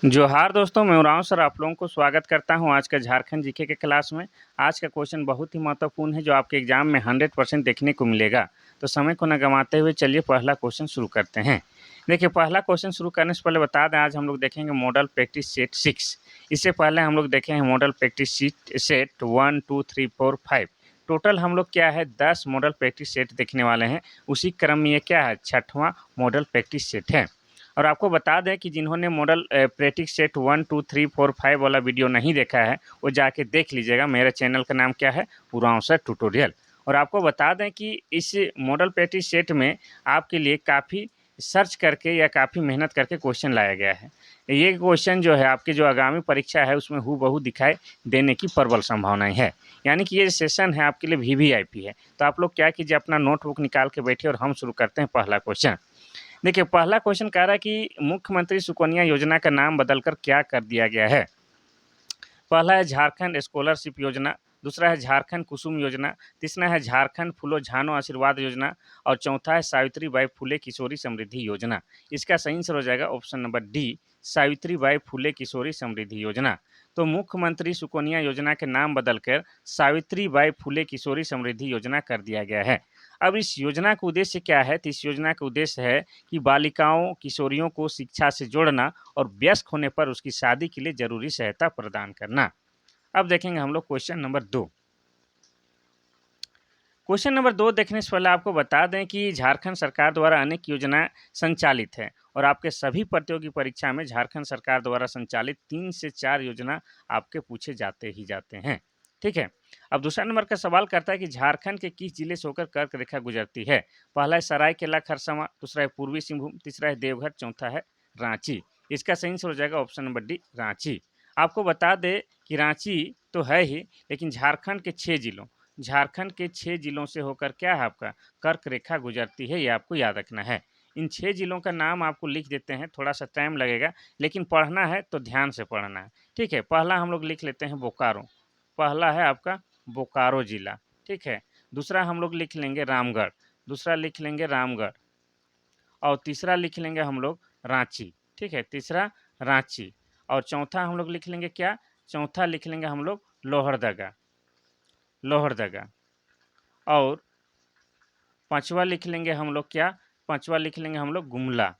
जोहार दोस्तों, मैं उरांव सर आप लोगों को स्वागत करता हूं आज का झारखंड जीके के क्लास में। आज का क्वेश्चन बहुत ही महत्वपूर्ण है जो आपके एग्जाम में 100% देखने को मिलेगा। तो समय को न गंवाते हुए चलिए पहला क्वेश्चन शुरू करते हैं। देखिए, पहला क्वेश्चन शुरू करने से पहले बता दें, आज हम लोग देखेंगे मॉडल प्रैक्टिस सेट 6। इससे पहले हम लोग देखे हैं मॉडल प्रैक्टिस सेट 1, 2, 3, 4, 5। टोटल हम लोग क्या है 10 मॉडल प्रैक्टिस सेट देखने वाले हैं। उसी क्रम में ये क्या है 6वां मॉडल प्रैक्टिस सेट है। और आपको बता दें कि जिन्होंने मॉडल प्रैक्टिस सेट 1, 2, 3, 4, 5 वाला वीडियो नहीं देखा है, वो जाके देख लीजिएगा। मेरे चैनल का नाम क्या है, उरांव सर ट्यूटोरियल। और आपको बता दें कि इस मॉडल प्रैक्टिस सेट में आपके लिए काफ़ी सर्च करके या काफ़ी मेहनत करके क्वेश्चन लाया गया है। ये क्वेश्चन जो है आपकी जो आगामी परीक्षा है उसमें हूबहू दिखाई देने की प्रबल संभावनाएं है। यानी कि ये सेशन है आपके लिए वीवीआईपी है। तो आप लोग क्या कीजिए, अपना नोटबुक निकाल के बैठिए और हम शुरू करते हैं पहला क्वेश्चन। देखिए, पहला क्वेश्चन कह रहा है कि मुख्यमंत्री सुकन्या योजना का नाम बदलकर क्या कर दिया गया है। पहला है झारखंड स्कॉलरशिप योजना, दूसरा है झारखंड कुसुम योजना, तीसरा है झारखंड फूलो झानो आशीर्वाद योजना और चौथा है सावित्रीबाई फुले किशोरी समृद्धि योजना। इसका सही आंसर हो जाएगा option number D, Savitribai Phule किशोरी समृद्धि योजना। तो मुख्यमंत्री सुकन्या योजना के नाम बदलकर सावित्रीबाई फुले किशोरी समृद्धि योजना कर दिया गया है। अब इस योजना का उद्देश्य क्या है, तो इस योजना का उद्देश्य है कि बालिकाओं किशोरियों को शिक्षा से जोड़ना और वयस्क होने पर उसकी शादी के लिए जरूरी सहायता प्रदान करना। अब देखेंगे हम लोग क्वेश्चन नंबर 2। क्वेश्चन नंबर 2 देखने से पहले आपको बता दें कि झारखंड सरकार द्वारा अनेक योजनाएं संचालित है और आपके सभी प्रतियोगी परीक्षा में झारखंड सरकार द्वारा संचालित 3 से 4 योजना आपके पूछे जाते ही जाते हैं। ठीक है। अब दूसरा नंबर का सवाल करता है कि झारखंड के किस जिले से होकर कर्क रेखा गुजरती है। पहला है सरायकेला खरसावां, दूसरा है पूर्वी सिंहभूम, तीसरा है देवघर, चौथा है रांची। इसका सही आंसर हो जाएगा ऑप्शन नंबर डी, रांची। आपको बता दें कि रांची तो है ही, लेकिन झारखंड के 6 जिलों से होकर क्या है आपका कर्क रेखा गुजरती है, ये आपको याद रखना है। इन 6 जिलों का नाम आपको लिख देते हैं, थोड़ा सा टाइम लगेगा, लेकिन पढ़ना है तो ध्यान से पढ़ना है। ठीक है, पहला हम लोग लिख लेते हैं बोकारो। पहला है आपका बोकारो जिला। ठीक है। दूसरा हम लोग लिख लेंगे रामगढ़, दूसरा लिख लेंगे रामगढ़ और तीसरा लिख लेंगे हम लोग रांची। ठीक है, तीसरा रांची। और चौथा हम लोग लिख लेंगे क्या, चौथा लिख लेंगे हम लोग लोहरदगा, लोहरदगा। और पांचवा लिख लेंगे हम लोग क्या, पांचवा लिख लेंगे हम लोग गुमला।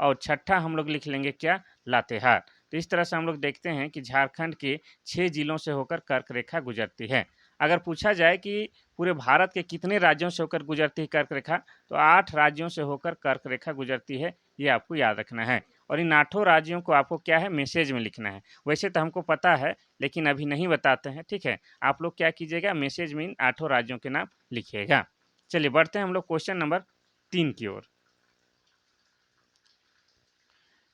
और छठा हम लोग लिख लेंगे क्या, लातेहार। तो इस तरह से हम लोग देखते हैं कि झारखंड के 6 जिलों से होकर कर्क रेखा गुजरती है। अगर पूछा जाए कि पूरे भारत के कितने राज्यों से होकर गुजरती है कर्क रेखा, तो 8 राज्यों से होकर कर्क रेखा गुजरती है, ये आपको याद रखना है। और इन 8 राज्यों को आपको क्या है मैसेज में लिखना है। वैसे तो हमको पता है, लेकिन अभी नहीं बताते हैं। ठीक है, आप लोग क्या कीजिएगा, मैसेज में इन 8 राज्यों के नाम लिखिएगा। चलिए बढ़ते हैं हम लोग क्वेश्चन नंबर 3 की ओर।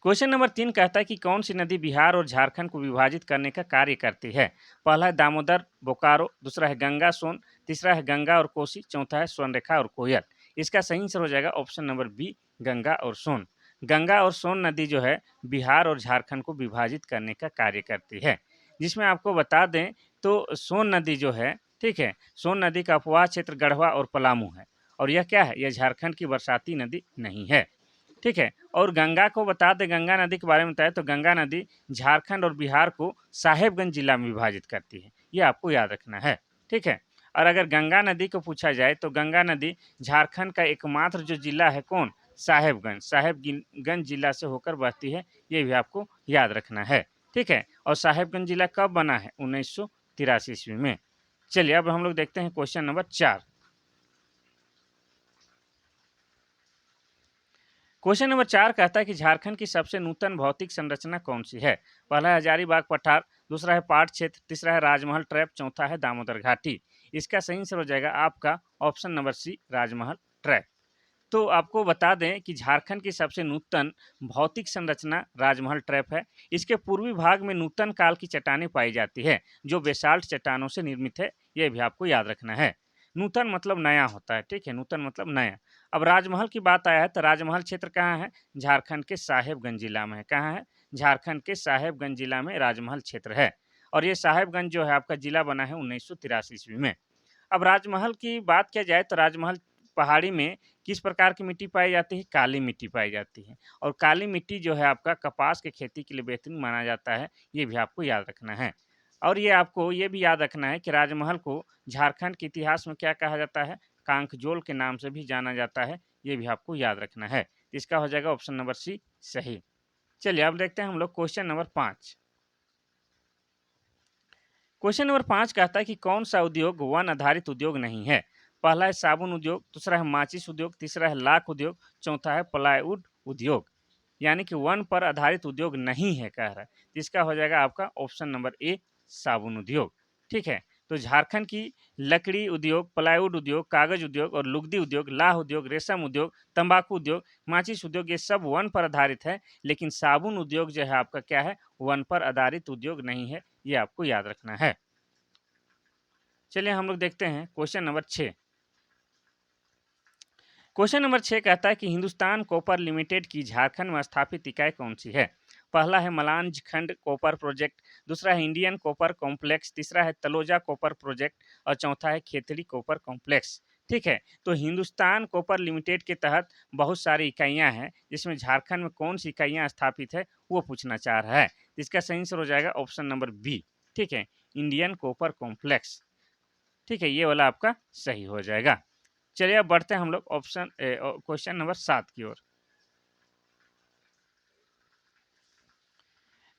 क्वेश्चन नंबर 3 कहता है कि कौन सी नदी बिहार और झारखंड को विभाजित करने का कार्य करती है। पहला है दामोदर, बोकारो, दूसरा है गंगा सोन, तीसरा है गंगा और कोसी, चौथा है स्वर्णरेखा और कोयल। इसका सही आंसर हो जाएगा ऑप्शन नंबर बी, गंगा और सोन। गंगा और सोन नदी जो है बिहार और झारखंड को विभाजित करने का कार्य करती है। जिसमें आपको बता दें तो सोन नदी जो है, ठीक है, सोन नदी का अपवाह क्षेत्र गढ़वा और पलामू है। और यह क्या है, यह झारखंड की बरसाती नदी नहीं है। ठीक है। और गंगा को बता दें, गंगा नदी के बारे में बताएं तो गंगा नदी झारखंड और बिहार को साहेबगंज जिला में विभाजित करती है, ये आपको याद रखना है। ठीक है। और अगर गंगा नदी को पूछा जाए तो गंगा नदी झारखंड का एकमात्र जो जिला है कौन, साहेबगंज जिला से होकर बहती है, ये भी आपको याद रखना है। ठीक है। और साहेबगंज जिला कब बना है, 1983 ईस्वी में। चलिए अब हम लोग देखते हैं क्वेश्चन नंबर 4। क्वेश्चन नंबर 4 कहता है कि झारखंड की सबसे नूतन भौतिक संरचना कौन सी है। पहला है हजारीबाग पठार, दूसरा है पाट क्षेत्र, तीसरा है राजमहल ट्रैप, चौथा है दामोदर घाटी। इसका सही आंसर हो जाएगा आपका ऑप्शन नंबर सी, राजमहल ट्रैप। तो आपको बता दें कि झारखंड की सबसे नूतन भौतिक संरचना राजमहल ट्रैप है। इसके पूर्वी भाग में नूतन काल की चट्टानें पाई जाती है जो बेसाल्ट चट्टानों से निर्मित है, यह भी आपको याद रखना है। नूतन मतलब नया होता है। ठीक है, नूतन मतलब नया। अब राजमहल की बात आया है तो राजमहल क्षेत्र कहाँ है, झारखंड के साहेबगंज जिला में है। कहाँ है, झारखंड के साहेबगंज जिला में राजमहल क्षेत्र है। और ये साहेबगंज जो है आपका जिला बना है 1983 ईस्वी में। अब राजमहल की बात किया जाए तो राजमहल पहाड़ी में किस प्रकार की मिट्टी पाई जाती है? काली मिट्टी पाई जाती है और काली मिट्टी जो है आपका कपास की खेती के लिए बेहतरीन माना जाता है, ये भी आपको याद रखना है। और ये आपको ये भी याद रखना है कि राजमहल को झारखंड के इतिहास में क्या कहा जाता है? कांकजोल के नाम से भी जाना जाता है, ये भी आपको याद रखना है। इसका हो जाएगा ऑप्शन नंबर सी सही। चलिए अब देखते हैं हम लोग क्वेश्चन नंबर 5। क्वेश्चन नंबर 5 कहता है कि कौन सा उद्योग वन आधारित उद्योग नहीं है? पहला है साबुन उद्योग, दूसरा है माचिस उद्योग, तीसरा है लाख उद्योग, चौथा है प्लाईवुड उद्योग। यानी कि वन पर आधारित उद्योग नहीं है कह रहा है। तो इसका हो जाएगा आपका ऑप्शन नंबर ए साबुन उद्योग। ठीक है, तो झारखंड की लकड़ी उद्योग, प्लाईवुड उद्योग, कागज उद्योग और लुगदी उद्योग, लाह उद्योग, रेशम उद्योग, तंबाकू उद्योग, माचिस उद्योग ये सब वन पर आधारित है, लेकिन साबुन उद्योग जो है आपका क्या है? वन पर आधारित उद्योग नहीं है, ये आपको याद रखना है। चलिए हम लोग देखते हैं क्वेश्चन नंबर 6। क्वेश्चन नंबर 6 कहता है कि हिंदुस्तान कॉपर लिमिटेड की झारखंड में स्थापित इकाई कौन सी है? पहला है मलांज खंड कॉपर प्रोजेक्ट, दूसरा है इंडियन कॉपर कॉम्प्लेक्स, तीसरा है तलोजा कॉपर प्रोजेक्ट और चौथा है खेतड़ी कॉपर कॉम्प्लेक्स। ठीक है, तो हिंदुस्तान कॉपर लिमिटेड के तहत बहुत सारी इकाइयां हैं, जिसमें झारखंड में कौन सी इकाइयां स्थापित है वो पूछना चाह रहा है। इसका सही आंसर हो जाएगा ऑप्शन नंबर बी। ठीक है, इंडियन कॉपर कॉम्प्लेक्स। ठीक है, ये वाला आपका सही हो जाएगा। चलिए अब बढ़ते हैं हम लोग ऑप्शन क्वेश्चन नंबर 7 की ओर।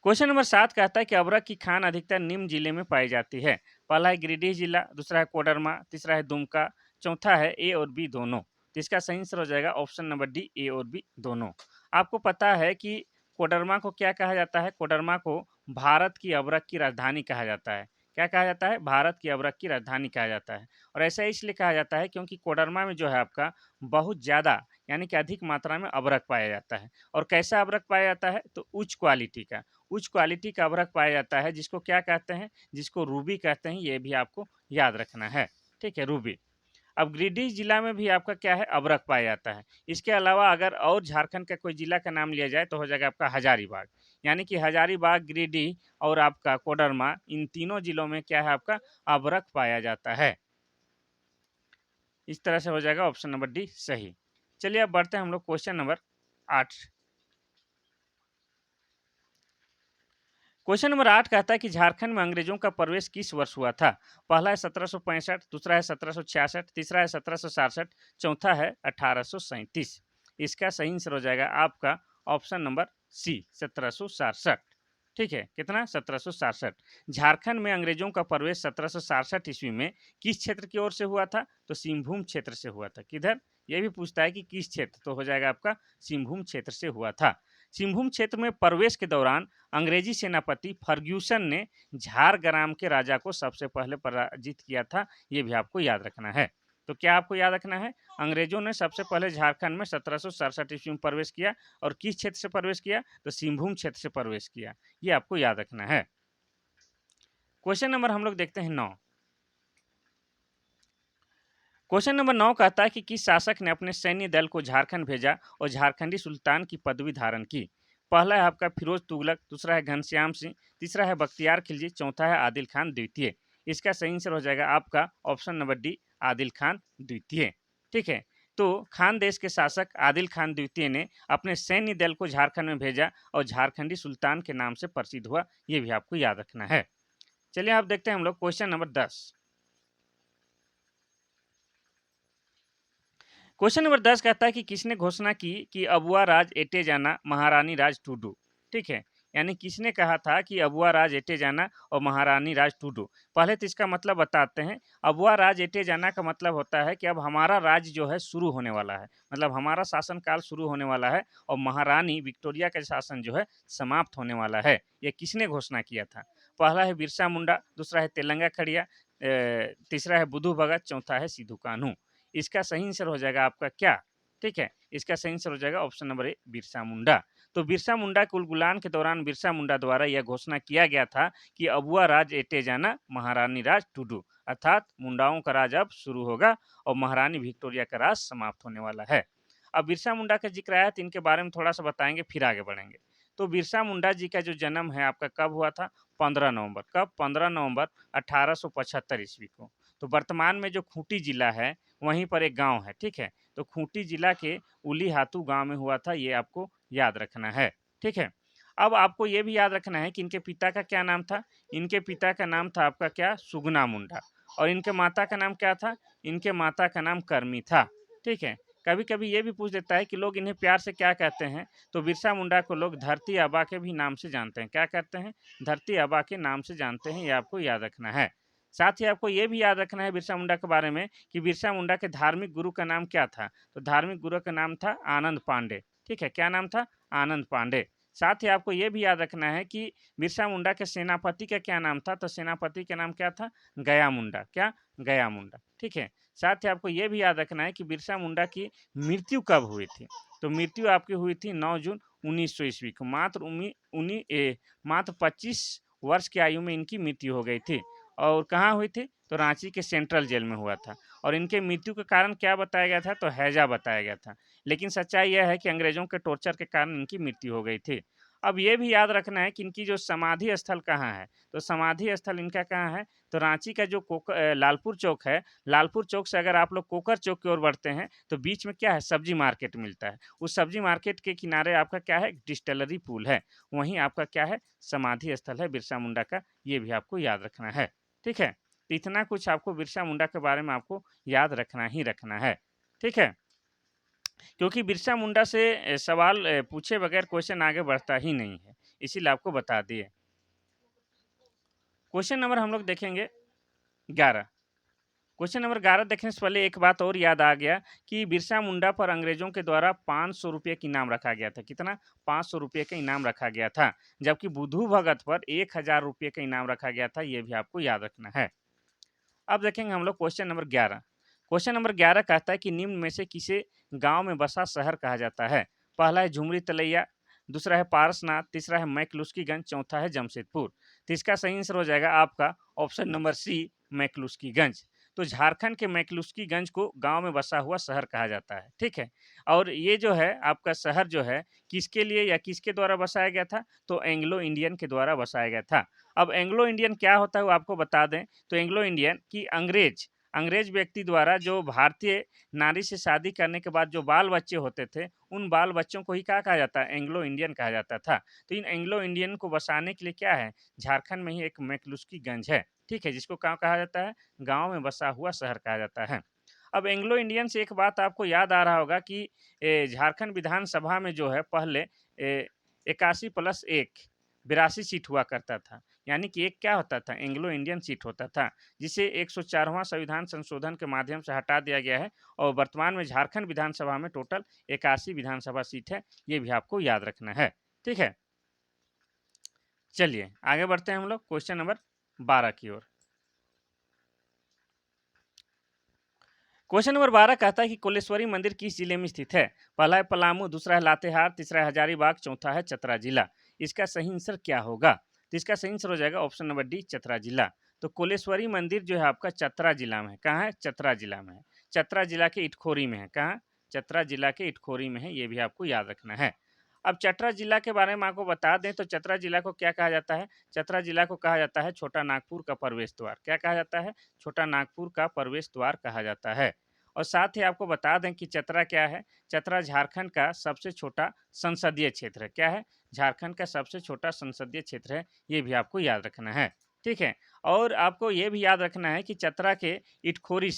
क्वेश्चन नंबर 7 कहता है कि अबरक की खान अधिकतर निम्न जिले में पाई जाती है। पहला है गिरिडीह जिला, दूसरा है कोडरमा, तीसरा है दुमका, चौथा है ए और बी दोनों। तो इसका सही आंसर हो जाएगा ऑप्शन नंबर डी ए और बी दोनों। आपको पता है कि कोडरमा को क्या कहा जाता है? कोडरमा को भारत की अबरक की राजधानी कहा जाता है। क्या कहा जाता है? भारत की अबरक की राजधानी कहा जाता है। और ऐसा इसलिए कहा जाता है क्योंकि कोडरमा में जो है आपका बहुत ज़्यादा यानी कि अधिक मात्रा में अबरक पाया जाता है। और कैसा अबरक पाया जाता है? तो उच्च क्वालिटी का। उच्च क्वालिटी का अबरक पाया जाता है, जिसको क्या कहते हैं? जिसको रूबी कहते हैं, ये भी आपको याद रखना है। ठीक है, रूबी। अब गिरिडीह जिला में भी आपका क्या है? अबरक पाया जाता है। इसके अलावा अगर और झारखंड का कोई जिला का नाम लिया जाए तो हो जाएगा आपका हजारीबाग। यानी कि हजारीबाग, गिरिडीह और आपका कोडरमा, इन तीनों जिलों में क्या है आपका? अबरक पाया जाता है। इस तरह से हो जाएगा ऑप्शन नंबर डी सही। चलिए अब बढ़ते हैं हम लोग क्वेश्चन नंबर 8। क्वेश्चन नंबर 8 कहता है कि झारखंड में अंग्रेजों का प्रवेश किस वर्ष हुआ था? पहला है 1765, दूसरा है 1766, तीसरा है 1767, चौथा है 1837। इसका सही आंसर हो जाएगा आपका ऑप्शन नंबर सी 1767। ठीक है, कितना? 1767। झारखंड में अंग्रेजों का प्रवेश 1767 ईस्वी में किस क्षेत्र की ओर से हुआ था? तो सिंहभूम क्षेत्र से हुआ था। किधर? ये भी पूछता है कि किस क्षेत्र, तो हो जाएगा आपका सिंहभूम क्षेत्र से हुआ था। सिंहभूम क्षेत्र में प्रवेश के दौरान अंग्रेजी सेनापति फर्ग्यूसन ने झारग्राम के राजा को सबसे पहले पराजित किया था, ये भी आपको याद रखना है। तो क्या आपको याद रखना है? अंग्रेजों ने सबसे पहले झारखंड में 1767 ईस्वी में प्रवेश किया और किस क्षेत्र से प्रवेश किया? तो सिंहभूम क्षेत्र से प्रवेश किया, ये आपको याद रखना है। क्वेश्चन नंबर हम लोग देखते हैं 9। क्वेश्चन नंबर 9 कहता है कि किस शासक ने अपने सैन्य दल को झारखंड भेजा और झारखंडी सुल्तान की पदवी धारण की? पहला है आपका फिरोज तुगलक, दूसरा है घनश्याम सिंह, तीसरा है बख्तियार खिलजी, चौथा है आदिल खान द्वितीय। इसका सही आंसर हो जाएगा आपका option number D Adil Khan द्वितीय। ठीक है, तो खान देश के शासक आदिल खान द्वितीय ने अपने सैन्य दल को झारखंड में भेजा और झारखंडी सुल्तान के नाम से प्रसिद्ध हुआ, ये भी आपको याद रखना है। चलिए आप देखते हैं हम लोग क्वेश्चन नंबर 10। क्वेश्चन नंबर 10 कहता है कि किसने घोषणा की कि अबुआ राज एटे जाना महारानी राज टूडू? ठीक है, यानी किसने कहा था कि अबुआ राज एटे जाना और महारानी राज टूडू? पहले तो इसका मतलब बताते हैं। अबुआ राज एटे जाना का मतलब होता है कि अब हमारा राज्य जो है शुरू होने वाला है, मतलब हमारा शासन काल शुरू होने वाला है और महारानी विक्टोरिया का शासन जो है समाप्त होने वाला है। ये किसने घोषणा किया था? पहला है बिरसा मुंडा, दूसरा है तेलंगा खड़िया, तीसरा है बुधू भगत, चौथा है सिद्धू कान्हू। इसका सही आंसर हो जाएगा आपका क्या? ठीक है, इसका सही आंसर हो जाएगा ऑप्शन नंबर ए बिरसा मुंडा। तो बिरसा मुंडा के उलगुलान के दौरान बिरसा मुंडा द्वारा यह घोषणा किया गया था कि अबुआ राज एटे जाना महारानी राज टूडू, अर्थात मुंडाओं का राज अब शुरू होगा और महारानी विक्टोरिया का राज समाप्त होने वाला है। अब बिरसा मुंडा का जिक्र आया तो इनके बारे में थोड़ा सा बताएंगे, फिर आगे बढ़ेंगे। तो बिरसा मुंडा जी का जो जन्म है आपका कब हुआ था? 15 नवंबर। कब? 15 नवंबर 1875 ईस्वी को। तो वर्तमान में जो खूंटी जिला है वहीं पर एक गाँव है, ठीक है? तो खूंटी जिला के उलीहातू गाँव में हुआ था, ये आपको याद रखना है, ठीक है? अब आपको ये भी याद रखना है कि इनके पिता का क्या नाम था? इनके पिता का नाम था आपका क्या? सुगना मुंडा। और इनके माता का नाम क्या था? इनके माता का नाम करमी था, ठीक है? कभी-कभी ये भी पूछ देता है कि लोग इन्हें प्यार से क्या कहते हैं? तो बिरसा मुंडा को लोग धरती आबा के भी नाम से जानते हैं। क्या कहते हैं? धरती आबा के नाम से जानते हैं, ये आपको याद रखना है। साथ ही आपको ये भी याद रखना है बिरसा मुंडा के बारे में कि बिरसा मुंडा के धार्मिक गुरु का नाम क्या था? तो धार्मिक गुरु का नाम था आनंद पांडे, ठीक है? क्या नाम था? आनंद पांडे। साथ ही आपको ये भी याद रखना है कि बिरसा मुंडा के सेनापति का क्या नाम था? तो सेनापति का नाम क्या था? गया मुंडा। क्या? गया मुंडा, ठीक है? साथ ही आपको ये भी याद रखना है कि बिरसा मुंडा की मृत्यु कब हुई थी? तो मृत्यु आपकी हुई थी 9 जून 1900 ईस्वी को। मात्र 25 वर्ष की आयु में इनकी मृत्यु हो गई थी। और कहाँ हुई थी? तो रांची के सेंट्रल जेल में हुआ था। और इनके मृत्यु का कारण क्या बताया गया था? तो हैजा बताया गया था। लेकिन सच्चाई यह है कि अंग्रेज़ों के टॉर्चर के कारण इनकी मृत्यु हो गई थी। अब ये भी याद रखना है कि इनकी जो समाधि स्थल कहाँ है? तो समाधि स्थल इनका कहाँ है? तो रांची का जो लालपुर चौक है, लालपुर चौक से अगर आप लोग कोकर चौक की ओर बढ़ते हैं, तो बीच में क्या है? सब्जी मार्केट मिलता है। उस सब्जी मार्केट के किनारे आपका क्या है? डिस्टिलरी पूल है। वहीं आपका क्या है? समाधि स्थल है बिरसा मुंडा का, ये भी आपको याद रखना है। ठीक है? तो इतना कुछ आपको बिरसा मुंडा के बारे में आपको याद रखना ही रखना है। ठीक है? क्योंकि बिरसा मुंडा से सवाल पूछे बगैर क्वेश्चन आगे बढ़ता ही नहीं है, इसीलिए आपको बता दिए। क्वेश्चन नंबर हम लोग देखेंगे 11। क्वेश्चन नंबर 11 देखने से पहले एक बात और याद आ गया कि बिरसा मुंडा पर अंग्रेजों के द्वारा 500 रुपये का इनाम रखा गया था। कितना? 500 रुपये का इनाम रखा गया था। जबकि बुधू भगत पर 1000 रुपये का इनाम रखा गया था, ये भी आपको याद रखना है। अब देखेंगे हम लोग क्वेश्चन नंबर 11। क्वेश्चन नंबर 11 कहता है कि निम्न में से किसे गांव में बसा शहर कहा जाता है? पहला है झुमरी तलैया, दूसरा है पारसनाथ, तीसरा है मैकलुस्कीगंज, चौथा है जमशेदपुर। तो इसका सही आंसर हो जाएगा आपका ऑप्शन नंबर सी, मैकलुस्कीगंज। तो झारखंड के मैकलुस्कीगंज को गांव में बसा हुआ शहर कहा जाता है, ठीक है? और ये जो है आपका शहर जो है किसके लिए या किसके द्वारा बसाया गया था? तो एंग्लो इंडियन के द्वारा बसाया गया था। अब एंग्लो इंडियन क्या होता है वो आपको बता दें। तो एंग्लो इंडियन की अंग्रेज अंग्रेज व्यक्ति द्वारा जो भारतीय नारी से शादी करने के बाद जो बाल बच्चे होते थे, उन बाल बच्चों को ही क्या कहा जाता है? एंग्लो इंडियन कहा जाता था। तो इन एंग्लो इंडियन को बसाने के लिए क्या है? झारखंड में ही एक मैकलुस्कीगंज है, ठीक है? जिसको क्या कहा जाता है? गाँव में बसा हुआ शहर कहा जाता है। अब एंग्लो इंडियन से एक बात आपको याद आ रहा होगा कि झारखंड विधानसभा में जो है पहले 81 प्लस 1 82 सीट हुआ करता था। यानी कि एक क्या होता था? एंग्लो इंडियन सीट होता था, जिसे 104वां संविधान संशोधन के माध्यम से हटा दिया गया है और वर्तमान में झारखंड विधानसभा में टोटल 81 विधानसभा सीट है, ये भी आपको याद रखना है। ठीक है? चलिए आगे बढ़ते हैं हम लोग क्वेश्चन नंबर 12 की ओर। क्वेश्चन नंबर 12 कहता है कि कोलेश्वरी मंदिर किस जिले में स्थित है? पहला है पलामू, दूसरा है लातेहार, तीसरा है हजारीबाग, चौथा है चतरा जिला। इसका सही आंसर क्या होगा? तो इसका सही आंसर हो जाएगा ऑप्शन नंबर डी, चतरा जिला। तो कोलेश्वरी मंदिर जो है आपका चतरा जिला में है। कहाँ है? चतरा जिला में है। चतरा जिला के इटखोरी में है। कहाँ? चतरा जिला के इटखोरी में है, ये भी आपको याद रखना है। अब चतरा जिला के बारे में आपको बता दें तो चतरा जिला को क्या कहा जाता है? चतरा जिला को कहा जाता है छोटा नागपुर का प्रवेश द्वार। क्या कहा जाता है? छोटा नागपुर का प्रवेश द्वार कहा जाता है। और साथ ही आपको बता दें कि चतरा क्या है? चतरा झारखंड का सबसे छोटा संसदीय क्षेत्र है। क्या है? झारखंड का सबसे छोटा संसदीय क्षेत्र है, ये भी आपको याद रखना है। ठीक है? और आपको ये भी याद रखना है कि चतरा के इटखोरी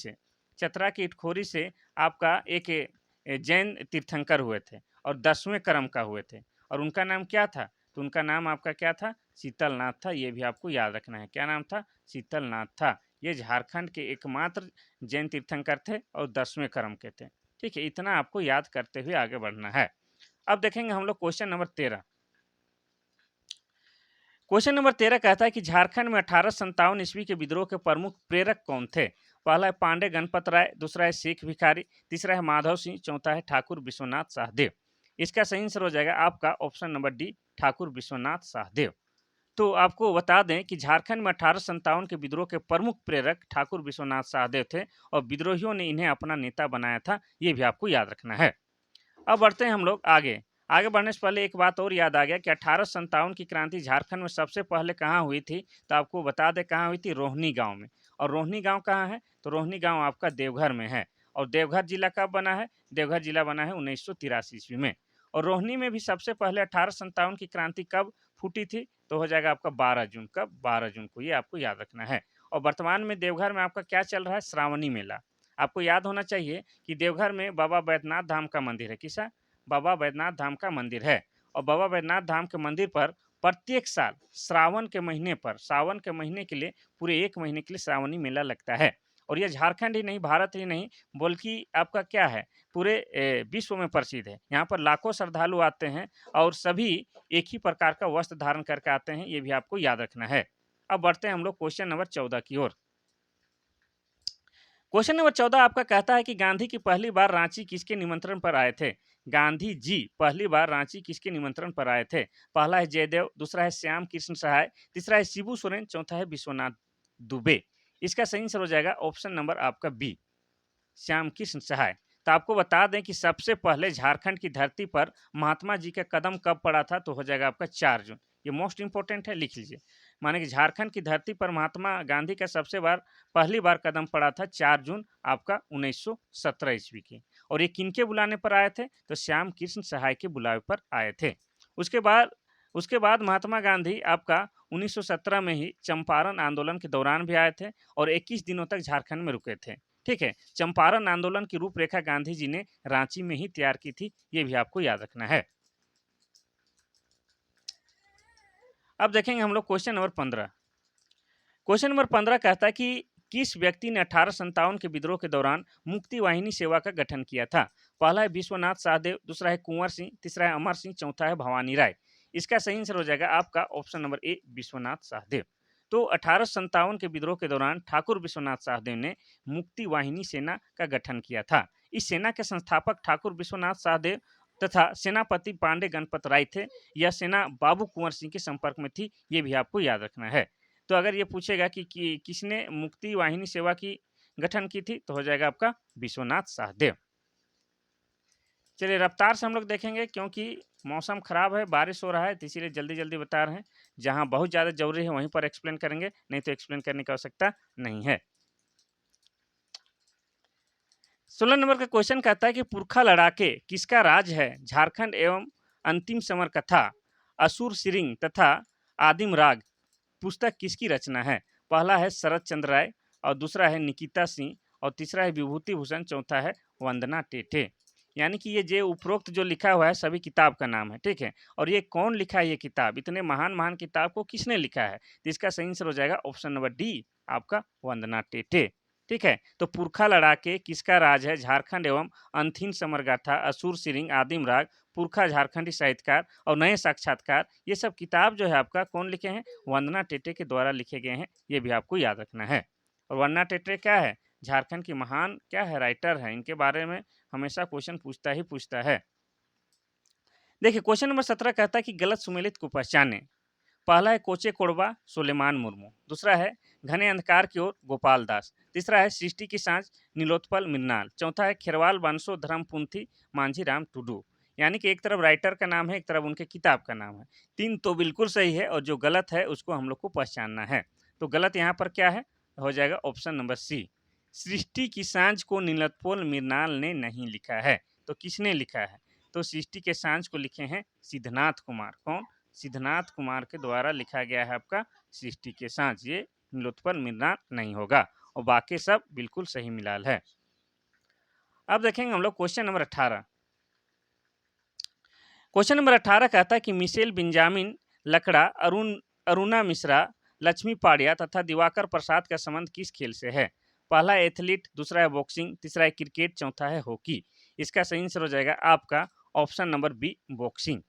से आपका एक जैन तीर्थंकर हुए थे और 10वें क्रम का हुए थे और उनका नाम क्या था? तो उनका नाम आपका क्या था? शीतलनाथ था, ये भी आपको याद रखना है। क्या नाम था? शीतलनाथ था। ये झारखंड के एकमात्र जैन तीर्थंकर थे और 10वें क्रम के थे। ठीक है? इतना आपको याद करते हुए आगे बढ़ना है। अब देखेंगे हम लोग क्वेश्चन नंबर 13। क्वेश्चन नंबर 13 कहता है कि झारखंड में 1857 ईस्वी के विद्रोह के प्रमुख प्रेरक कौन थे? पहला है पांडे गणपत राय, दूसरा है शेख भिखारी, तीसरा है माधव सिंह, चौथा है ठाकुर विश्वनाथ शाहदेव। इसका सही आंसर हो जाएगा आपका option number D, Thakur Vishwanath Shahdeo. तो आपको बता दें कि झारखंड में 1857 के विद्रोह के प्रमुख प्रेरक ठाकुर विश्वनाथ शाहदेव थे और विद्रोहियों ने इन्हें अपना नेता बनाया था, ये भी आपको याद रखना है। अब बढ़ते हैं हम लोग आगे। आगे बढ़ने से पहले एक बात और याद आ गया कि 1857 की क्रांति झारखंड में सबसे पहले कहाँ हुई थी? तो आपको बता दें कहाँ हुई थी? रोहनी गांव में। और रोहनी गांव कहाँ है? तो रोहनी गांव आपका देवघर में है। और देवघर जिला कब बना है? देवघर जिला बना है 1983 ईस्वी में। और रोहिणी में भी सबसे पहले 1857 की क्रांति कब फूटी थी? तो हो जाएगा आपका 12 जून। कब? 12 जून को, ये आपको याद रखना है। और वर्तमान में देवघर में आपका क्या चल रहा है? श्रावणी मेला। आपको याद होना चाहिए कि देवघर में बाबा बैद्यनाथ धाम का मंदिर है। किसा? बाबा बैद्यनाथ धाम का मंदिर है। और बाबा बैद्यनाथ धाम के मंदिर पर प्रत्येक साल श्रावण के महीने पर, सावन के महीने के लिए पूरे 1 महीने के लिए श्रावणी मेला लगता है। और ये झारखंड ही नहीं, भारत ही नहीं, बल्कि आपका क्या है, पूरे विश्व में प्रसिद्ध है। यहाँ पर लाखों श्रद्धालु आते हैं और सभी एक ही प्रकार का वस्त्र धारण करके आते हैं, ये भी आपको याद रखना है। अब बढ़ते हैं हम लोग क्वेश्चन नंबर 14 की ओर। क्वेश्चन नंबर 14 आपका कहता है कि गांधी की पहली बार रांची किसके निमंत्रण पर आए थे? गांधी जी पहली बार रांची किसके निमंत्रण पर आए थे? पहला है जयदेव, दूसरा है श्याम कृष्ण सहाय, तीसरा है शिबू सोरेन, चौथा है विश्वनाथ दुबे। इसका सही आंसर हो जाएगा ऑप्शन नंबर आपका बी, श्याम कृष्ण सहाय। तो आपको बता दें कि सबसे पहले झारखंड की धरती पर महात्मा जी का कदम कब पड़ा था? तो हो जाएगा आपका 4 जून। ये मोस्ट इंपॉर्टेंट है, लिख लीजिए। माने कि झारखंड की धरती पर महात्मा गांधी का पहली बार कदम पड़ा था 4 जून आपका 1917 ईस्वी की। और ये किनके बुलाने पर आए थे? तो श्याम कृष्ण सहाय के बुलावे पर आए थे। उसके बाद उसके बाद महात्मा गांधी आपका 1917 में ही चंपारण आंदोलन के दौरान भी आए थे और 21 दिनों तक झारखंड में रुके थे। ठीक है, चंपारण आंदोलन की रूपरेखा गांधी जी ने रांची में ही तैयार की थी, ये भी आपको याद रखना है। अब देखेंगे हम लोग क्वेश्चन नंबर 15। क्वेश्चन नंबर 15 कहता है कि किस व्यक्ति ने 1857 के विद्रोह के दौरान मुक्ति वाहिनी सेवा का गठन किया था? पहला है विश्वनाथ सहदेव, दूसरा है कुंवर सिंह, तीसरा है अमर सिंह, चौथा है भवानी राय। इसका सही आंसर हो जाएगा आपका option number A, Vishwanath Sahdeo. तो 1857 के विद्रोह के दौरान ठाकुर विश्वनाथ सहदेव ने मुक्ति वाहिनी सेना का गठन किया था। इस सेना के संस्थापक ठाकुर विश्वनाथ सहदेव तथा सेनापति पांडे गणपत राय थे। यह सेना बाबू कुंवर सिंह के संपर्क में थी, ये भी आपको याद रखना है। तो अगर ये पूछेगा कि किसने मुक्ति वाहिनी सेवा की गठन की थी, तो हो जाएगा आपका विश्वनाथ सहदेव। चलिए रफ्तार से हम लोग देखेंगे, क्योंकि मौसम खराब है, बारिश हो रहा है, तो इसीलिए जल्दी जल्दी बता रहे हैं। जहां बहुत ज़्यादा जरूरी है वहीं पर एक्सप्लेन करेंगे, नहीं तो एक्सप्लेन करने की आवश्यकता नहीं है। 16 नंबर का क्वेश्चन कहता है कि पुरखा लड़ाके किसका राज है? झारखंड एवं अंतिम समर कथा, असुर सिरिंग तथा आदिम राग पुस्तक किसकी रचना है? पहला है शरद चंद्र राय, और दूसरा है निकिता सिंह, और तीसरा है विभूति भूषण, चौथा है वंदना टेटे। यानी कि ये जो उपरोक्त जो लिखा हुआ है सभी किताब का नाम है। ठीक है, और ये कौन लिखा है? ये किताब, इतने महान महान किताब को किसने लिखा है? तो इसका सही आंसर हो जाएगा ऑप्शन नंबर डी, आपका वंदना टेटे। ठीक है, तो पुरखा लड़ाके किसका राज है? झारखंड एवं अंथिन समरगाथा, असुर सिरिंग, आदिम राग, पुरखा झारखंडी साहित्यकार और नए साक्षात्कार, ये सब किताब जो है आपका कौन लिखे हैं? वंदना टेटे के द्वारा लिखे गए हैं, ये भी आपको याद रखना है। और वंदना टेटे क्या है? झारखंड की महान क्या है? राइटर है। इनके बारे में हमेशा क्वेश्चन पूछता ही पूछता है। देखिए क्वेश्चन नंबर 17 कहता है कि गलत सुमेलित को पहचाने। पहला है कोचे कोड़बा सुलेमान मुर्मू, दूसरा है घने अंधकार की ओर गोपाल दास, तीसरा है सृष्टि की सांझ नीलोत्पल मिन्नाल, चौथा है खेरवाल बांसो धर्मपुंथी मांझी राम टुडू। यानी कि एक तरफ राइटर का नाम है, एक तरफ उनके किताब का नाम है। तीन तो बिल्कुल सही है और जो गलत है उसको हम लोग को पहचानना है। तो गलत यहाँ पर क्या है? हो जाएगा ऑप्शन नंबर सी, सृष्टि की सांझ को नीलोत्पल मिन्नाल ने नहीं लिखा है। तो किसने लिखा है? तो सृष्टि के सांझ को लिखे हैं सिद्धनाथ कुमार। कौन? सिद्धनाथ कुमार के द्वारा लिखा गया है आपका सृष्टि के सांझ। ये नीलोत्पल मिन्नाल नहीं होगा, और बाकी सब बिल्कुल सही मिलाल है। अब देखेंगे हम लोग क्वेश्चन नंबर 18। क्वेश्चन नंबर 18 कहता है कि मिशेल बेंजामिन लकड़ा, अरुणा मिश्रा, लक्ष्मी पाड़िया तथा दिवाकर प्रसाद का संबंध किस खेल से है? पहला है एथलीट, दूसरा है बॉक्सिंग, तीसरा है क्रिकेट, चौथा है हॉकी। इसका सही आंसर हो जाएगा आपका ऑप्शन नंबर बी, बॉक्सिंग।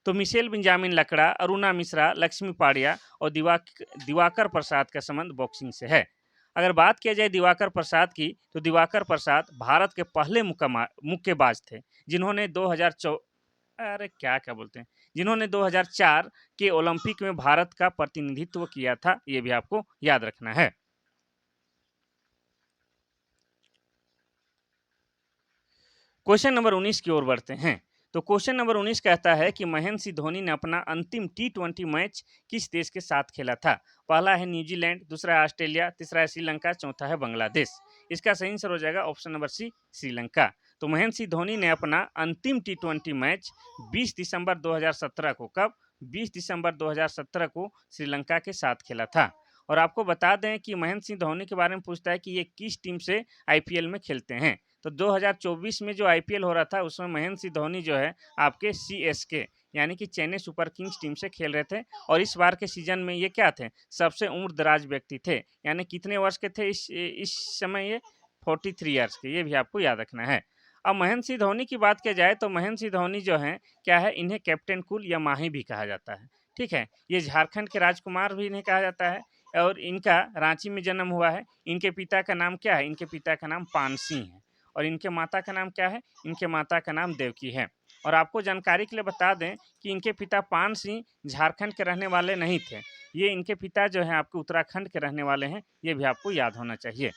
तो मिशेल बेंजामिन लकड़ा, अरुणा मिश्रा, लक्ष्मी पाड़िया और दिवाकर प्रसाद का संबंध बॉक्सिंग से है। अगर बात किया जाए दिवाकर प्रसाद की, तो दिवाकर प्रसाद भारत के पहले मुक्केबाज थे जिन्होंने 2004 के ओलंपिक में भारत का प्रतिनिधित्व किया था। ये भी आपको याद रखना है। क्वेश्चन नंबर 19 की ओर बढ़ते हैं। तो क्वेश्चन नंबर 19 कहता है कि महेंद्र सिंह धोनी ने अपना अंतिम T20 मैच किस देश के साथ खेला था? पहला है न्यूजीलैंड, दूसरा है ऑस्ट्रेलिया, तीसरा है श्रीलंका, चौथा है बांग्लादेश। इसका सही आंसर हो जाएगा ऑप्शन नंबर सी, श्रीलंका। तो महेंद्र सिंह धोनी ने अपना अंतिम टी20 मैच 20 दिसंबर 2017 को, कब? 20 दिसंबर 2017 को श्रीलंका के साथ खेला था। और आपको बता दें कि महेंद्र सिंह धोनी के बारे में पूछता है कि ये किस टीम से आईपीएल में खेलते हैं। तो 2024 में जो आईपीएल हो रहा था उसमें महेंद्र सिंह धोनी जो है आपके सीएसके यानी कि चेन्नई सुपर किंग्स टीम से खेल रहे थे। और इस बार के सीजन में ये क्या थे? सबसे उम्र दराज व्यक्ति थे। यानी कितने वर्ष के थे इस समय? ये 43 ईयर्स के, ये भी आपको याद रखना है। अब महेंद्र सिंह धोनी की बात किया जाए तो महेंद्र सिंह धोनी जो है क्या है, इन्हें कैप्टन कूल या माही भी कहा जाता है। ठीक है, ये झारखंड के राजकुमार भी इन्हें कहा जाता है और इनका रांची में जन्म हुआ है। इनके पिता का नाम क्या है? इनके पिता का नाम पान सिंह है। और इनके माता का नाम क्या है? इनके माता का नाम देवकी है। और आपको जानकारी के लिए बता दें कि इनके पिता पान सिंह झारखंड के रहने वाले नहीं थे। ये इनके पिता जो हैं आपके उत्तराखंड के रहने वाले हैं। ये भी आपको याद होना चाहिए।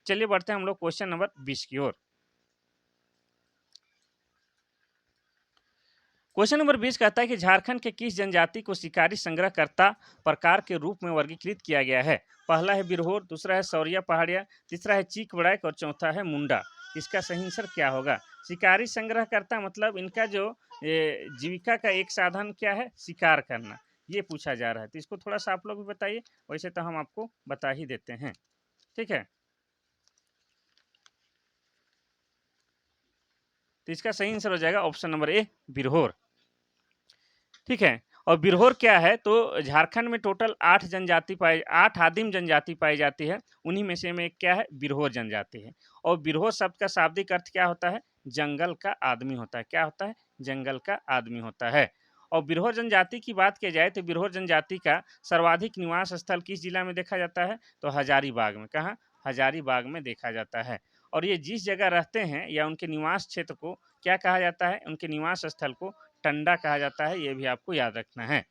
चलिए बढ़ते हैं हम लोग क्वेश्चन नंबर 20 की ओर। क्वेश्चन नंबर 20 कहता है कि झारखंड के किस जनजाति को शिकारी संग्रहकर्ता प्रकार के रूप में वर्गीकृत किया गया है? पहला है बिरहोर, दूसरा है सौरिया पहाड़िया, तीसरा है चीक बड़ाइक और चौथा है मुंडा। इसका सही आंसर क्या होगा? शिकारी संग्रहकर्ता मतलब इनका जो जीविका का एक साधन क्या है? शिकार करना, ये पूछा जा रहा है। तो इसको थोड़ा सा आप लोग भी बताइए, वैसे तो हम आपको बता ही देते हैं। ठीक है, तो इसका सही आंसर हो जाएगा ऑप्शन नंबर ए, बिरहोर। ठीक है, और बिरहोर क्या है? तो झारखंड में टोटल 8 आदिम जनजाति पाई जाती है। उन्हीं में से एक क्या है? बिरहोर जनजाति है। और बिरहोर शब्द का शाब्दिक अर्थ क्या होता है? जंगल का आदमी होता है। क्या होता है? जंगल का आदमी होता है। और बिरहोर जनजाति की बात की जाए तो बिरहोर जनजाति का सर्वाधिक निवास स्थल किस जिला में देखा जाता है? तो हजारीबाग में। कहाँ? हजारीबाग में देखा जाता है। और ये जिस जगह रहते हैं या उनके निवास क्षेत्र को क्या कहा जाता है? उनके निवास स्थल को टंडा कहा जाता है। ये भी आपको याद रखना है।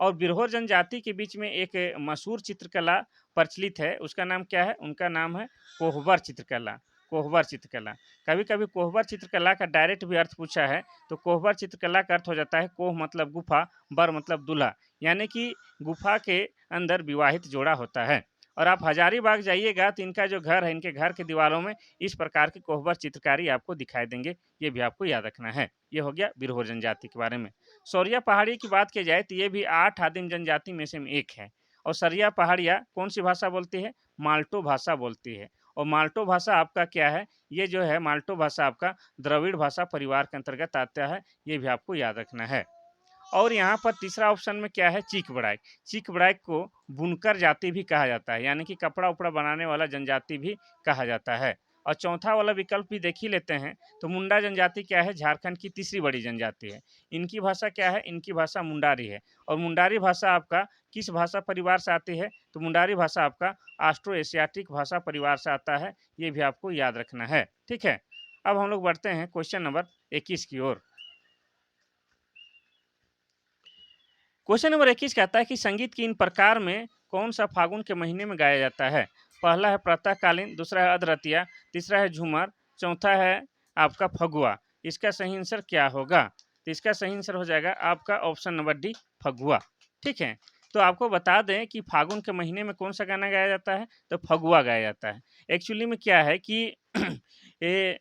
और बिरहोर जनजाति के बीच में एक मशहूर चित्रकला प्रचलित है। उसका नाम क्या है? उनका नाम है कोहबर चित्रकला। कोहबर चित्रकला। कभी कभी कोहबर चित्रकला का डायरेक्ट भी अर्थ पूछा है तो कोहबर चित्रकला का अर्थ हो जाता है कोह मतलब गुफा, बर मतलब दूल्हा, यानी कि गुफा के अंदर विवाहित जोड़ा होता है। और आप हजारीबाग जाइएगा तो इनका जो घर है, इनके घर के दीवारों में इस प्रकार की कोहबर चित्रकारी आपको दिखाई देंगे। ये भी आपको याद रखना है। ये हो गया बिरहोर जनजाति के बारे में। सौरिया पहाड़ी की बात की जाए तो ये भी 8 आदिम जनजाति में से एक है। और सरिया पहाड़िया कौन सी भाषा बोलती है? माल्टो भाषा बोलती है। और माल्टो भाषा आपका क्या है? ये जो है माल्टो भाषा आपका द्रविड़ भाषा परिवार के अंतर्गत आता है। ये भी आपको याद रखना है। और यहाँ पर तीसरा ऑप्शन में क्या है? चीक बड़ाइक। चीक बड़ाइक को बुनकर जाति भी कहा जाता है, यानी कि कपड़ा उपड़ा बनाने वाला जनजाति भी कहा जाता है। और चौथा वाला विकल्प भी देख ही लेते हैं। तो मुंडा जनजाति क्या है? झारखंड की तीसरी बड़ी जनजाति है। इनकी भाषा क्या है? इनकी भाषा मुंडारी है। और मुंडारी भाषा आपका किस भाषा परिवार से आती है? तो मुंडारी भाषा आपका ऑस्ट्रो एशियाटिक भाषा परिवार से आता है। ये भी आपको याद रखना है। ठीक है, अब हम लोग बढ़ते हैं क्वेश्चन नंबर 21 की ओर। क्वेश्चन नंबर 21 कहता है कि संगीत की इन प्रकार में कौन सा फागुन के महीने में गाया जाता है? पहला है प्रातःकालीन, दूसरा है अधरतिया, तीसरा है झूमर, चौथा है आपका फगुआ। इसका सही आंसर क्या होगा? तो इसका सही आंसर हो जाएगा आपका ऑप्शन नंबर डी, फगुआ। ठीक है, तो आपको बता दें कि फागुन के महीने में कौन सा गाना गाया जाता है? तो फगुआ गाया जाता है। एक्चुअली में क्या है कि ये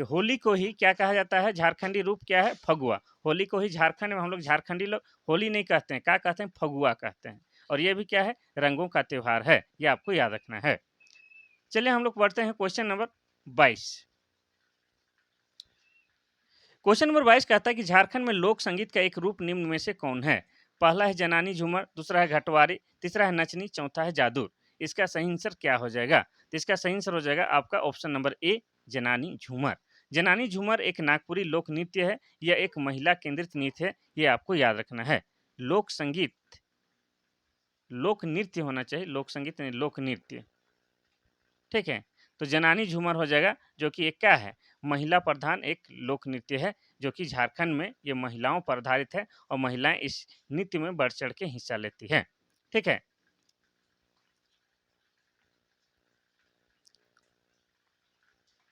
होली को ही क्या कहा जाता है? झारखंडी रूप क्या है? फगुआ। होली को ही झारखंड में हम लोग झारखंडी लोग होली नहीं कहते हैं, क्या कहते हैं? फगुआ कहते हैं। और ये भी क्या है? रंगों का त्योहार है। ये आपको याद रखना है। चलिए हम लोग बढ़ते हैं क्वेश्चन नंबर 22। क्वेश्चन नंबर 22 कहता है कि झारखंड में लोक संगीत का एक रूप निम्न में से कौन है? पहला है जनानी झूमर, दूसरा है घटवारी, तीसरा है नचनी, चौथा है जादूर। इसका सही आंसर क्या हो जाएगा? तो इसका सही आंसर हो जाएगा आपका ऑप्शन नंबर ए, जनानी झूमर। जनानी झूमर एक नागपुरी लोक नृत्य है। यह एक महिला केंद्रित नृत्य है। ये आपको याद रखना है। लोक संगीत, लोक नृत्य होना चाहिए, लोक संगीत नहीं, लोक नृत्य। ठीक है, तो जनानी झूमर हो जाएगा, जो कि एक क्या है? महिला प्रधान एक लोक नृत्य है, जो कि झारखंड में ये महिलाओं पर आधारित है और महिलाएं इस नृत्य में बढ़ चढ़ के हिस्सा लेती है। ठीक है,